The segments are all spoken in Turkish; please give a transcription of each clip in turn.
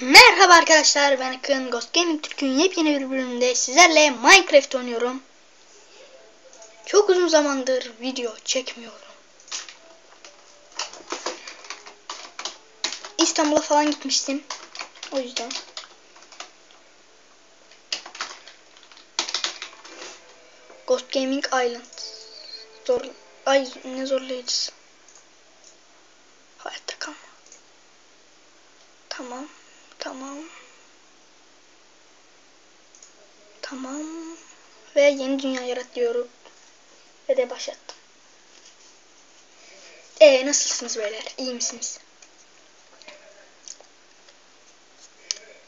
Merhaba arkadaşlar, ben Akın. Ghost Gaming Türk'ün yepyeni bir bölümünde sizlerle Minecraft oynuyorum. Çok uzun zamandır video çekmiyorum. İstanbul'a falan gitmiştim. O yüzden. Ghost Gaming Island. Ay ne zorlayıcısı. Hayatta kalma. Tamam. Ve yeni dünya yaratıyorum. Ve de başlattım. Nasılsınız beyler? İyi misiniz?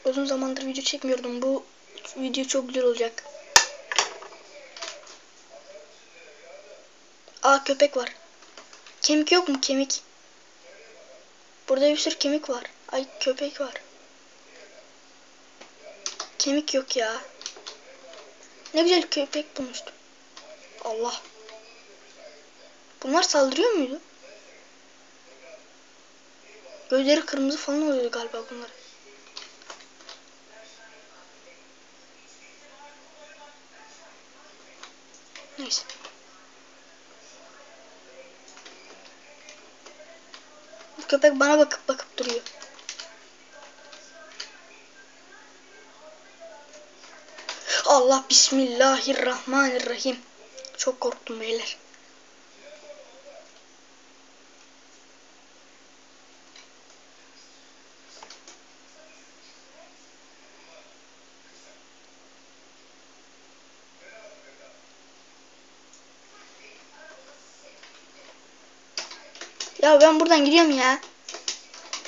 Uzun zamandır video çekmiyordum. Bu video çok güzel olacak. Köpek var. Kemik yok mu? Kemik. Burada bir sürü kemik var. Ay köpek var. Kemik yok ya. Ne güzel köpek bulmuştum. Allah. Bunlar saldırıyor muydu? Gözleri kırmızı falan oluyordu galiba bunlar. Neyse. Bu köpek bana bakıp duruyor. Allah, bismillahirrahmanirrahim. Çok korktum beyler. Ya ben buradan gidiyorum ya.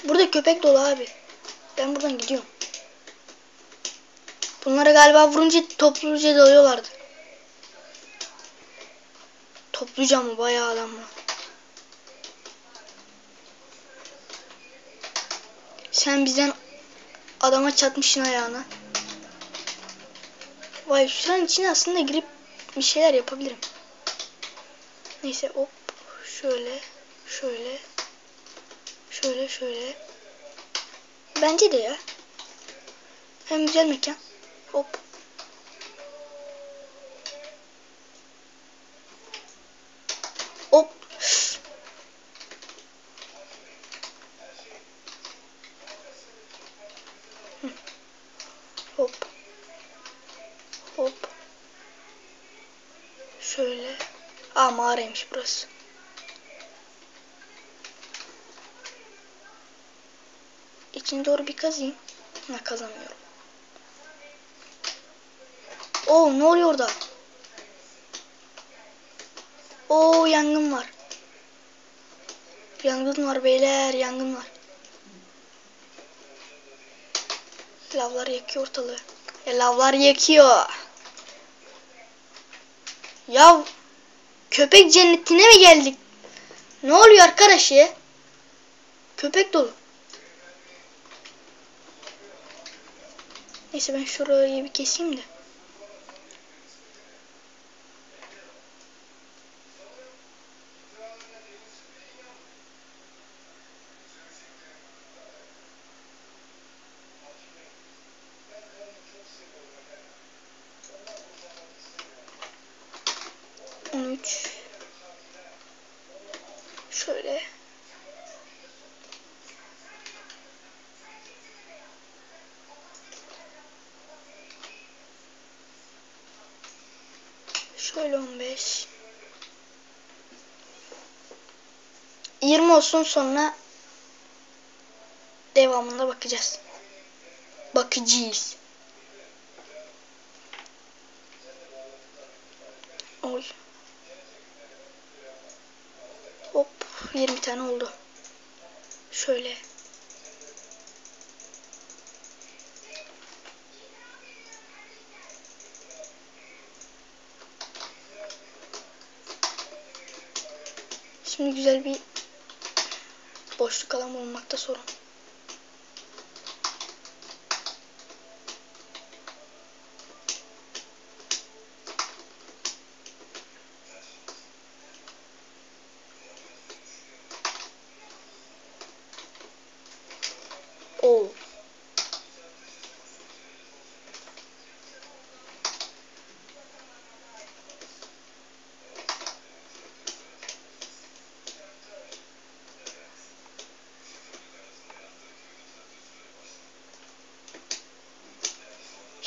Burada köpek dolu abi. Ben buradan gidiyorum. Bunlara galiba vurunca topluca dalıyorlardı. Topluca mı? Bayağı adam var. Sen bizden adama çatmışsın ayağına. Vay, şuranın içine aslında girip bir şeyler yapabilirim. Neyse, hop. Şöyle. Bence de ya. Hem güzel mekan. Hop. Hop. Hop. Şöyle. Mağaraymış burası. İçine doğru bir kazayım. Kazamıyorum. Ne oluyor orada? Yangın var. Yangın var beyler, yangın var. Lavlar yakıyor ortalığı. Lavlar yakıyor. Ya köpek cennetine mi geldik? Ne oluyor arkadaş ya? Köpek dolu. Neyse, ben şurayı bir keseyim de. Şöyle. Şöyle 15. 20 olsun, sonra devamında bakacağız. Oy. Hop, 20 tane oldu. Şöyle. Şimdi güzel bir boşluk alan bulmakta sorun. Oo.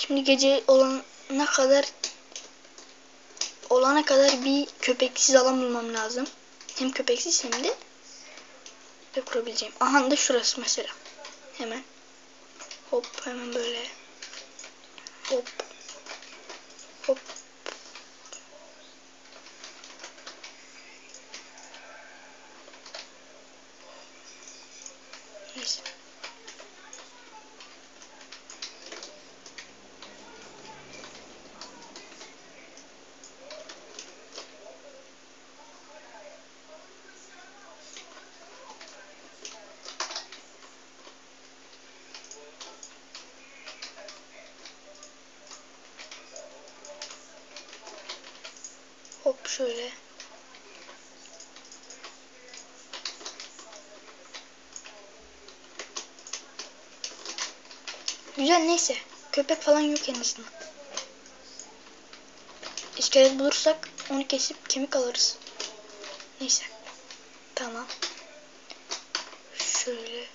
Şimdi gece olana kadar bir köpeksiz alan bulmam lazım. Hem köpeksiz hem de kurabileceğim. Aha da şurası mesela. Hemen. Hop hemen böyle. Hop. Hop. Neyse. Hop şöyle. Güzel, neyse. Köpek falan yok en azından. İskelet bulursak onu kesip kemik alırız. Neyse. Tamam. Şöyle.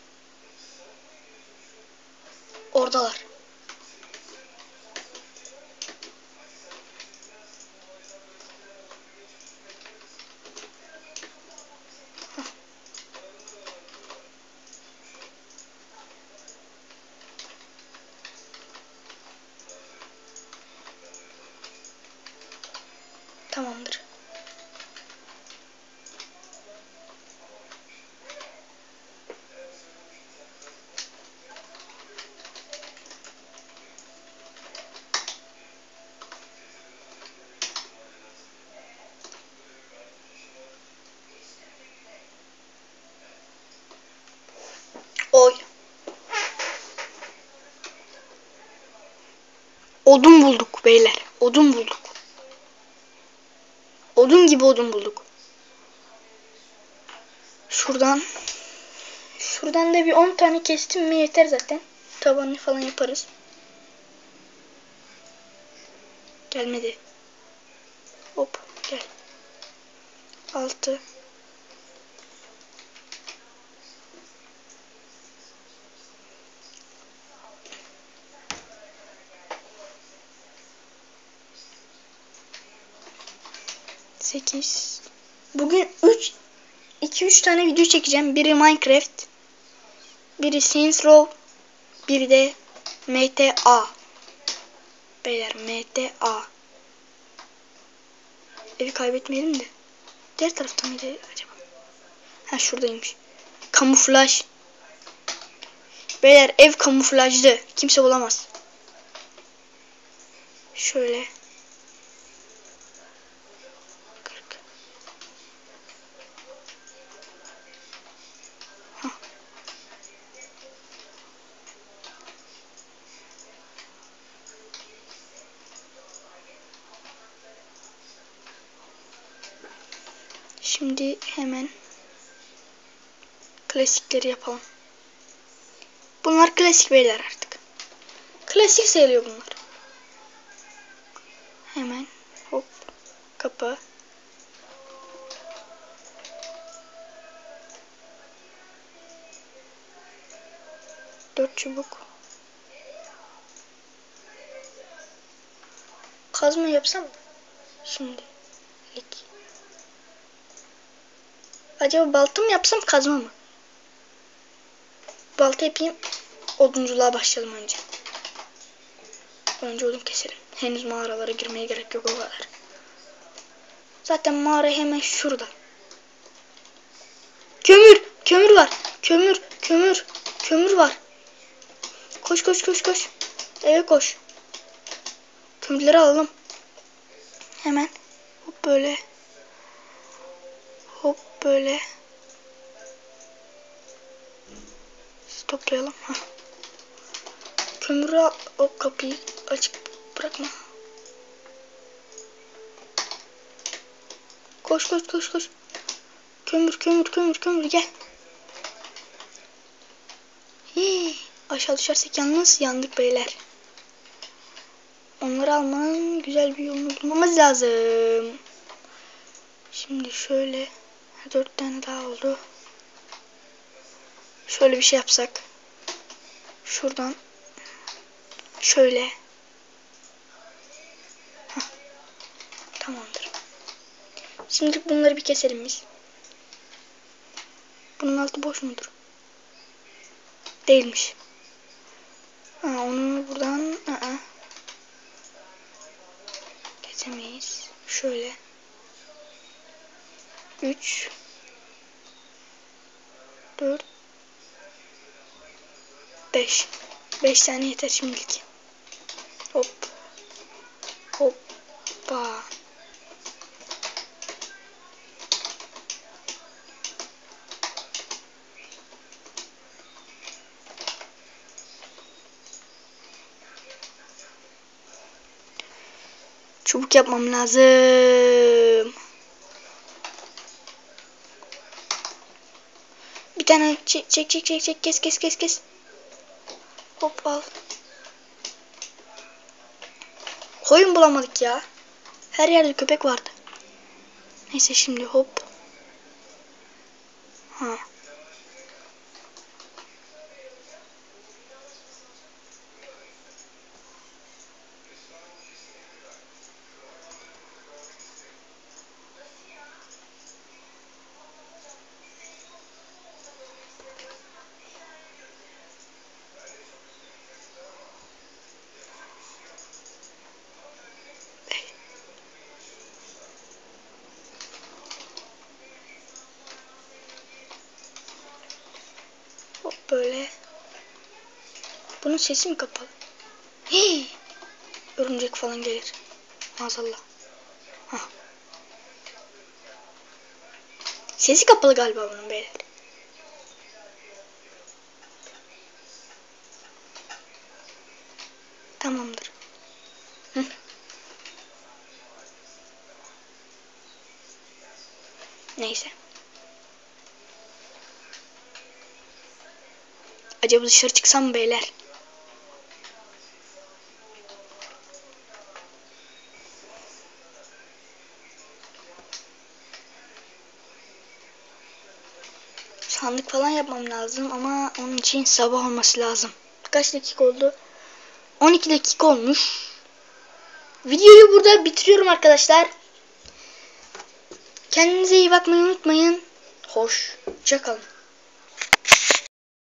Oradalar. Tamamdır. Oy. Odun bulduk beyler. Odun bulduk. Odun gibi odun bulduk. Şuradan da bir 10 tane kestim mi yeter zaten. Tabanını falan yaparız. Gelmedi. Hop gel. 6. Sekiz. Bugün 2-3 tane video çekeceğim. Biri Minecraft, biri Saints Row, biri de MTA. Beyler MTA. Evi kaybetmeyelim de. Diğer tarafta mıydı acaba? Ha şuradaymış. Kamuflaj. Beyler ev kamuflajlı. Kimse bulamaz. Şöyle. 40. Hah. Şimdi hemen klasikleri yapalım. Bunlar klasik beyler artık. Klasik sayılıyor bunlar. Hemen hop kapı. Dört çubuk. Kazma yapsam mı? Şimdi. Acaba balta mı yapsam kazma mı? Balta yapayım. Odunculuğa başlayalım önce. Önce odun keselim. Henüz mağaralara girmeye gerek yok o kadar. Zaten mağara hemen şurada. Kömür! Kömür var. Kömür var. Koş. Eve koş. Kömürleri alalım. Hemen. Hop böyle. Hop böyle. Toplayalım. Heh. Kömürü al. Hop kapıyı açık bırakma. Koş. Kömür gel. Hii, aşağı düşersek yalnız yandık beyler. Onları almanın güzel bir yolunu bulmamız lazım. Şimdi şöyle 4 tane daha oldu. Şöyle bir şey yapsak. Şuradan şöyle Şimdilik bunları bir keselim biz. Bunun altı boş mudur? Değilmiş. Ha, onu buradan kesemeyiz. Şöyle. 3 4 5 5 tane yeter şimdilik. Hop. Hoppa. Çubuk yapmam lazım. Bir tane çek kes. Hop al. Koyun bulamadık ya. Her yerde köpek vardı. Neyse şimdi hop. Ha. Hop böyle. Bunun sesi mi kapalı? Hii. Örümcek falan gelir. Maazallah. Hah. Sesi kapalı galiba bunun beyler. Tamamdır. Hı. Neyse. Acaba dışarı çıksam mı beyler? Sandık falan yapmam lazım ama onun için sabah olması lazım. Kaç dakika oldu? 12 dakika olmuş. Videoyu burada bitiriyorum arkadaşlar. Kendinize iyi bakmayı unutmayın. Hoşça kalın.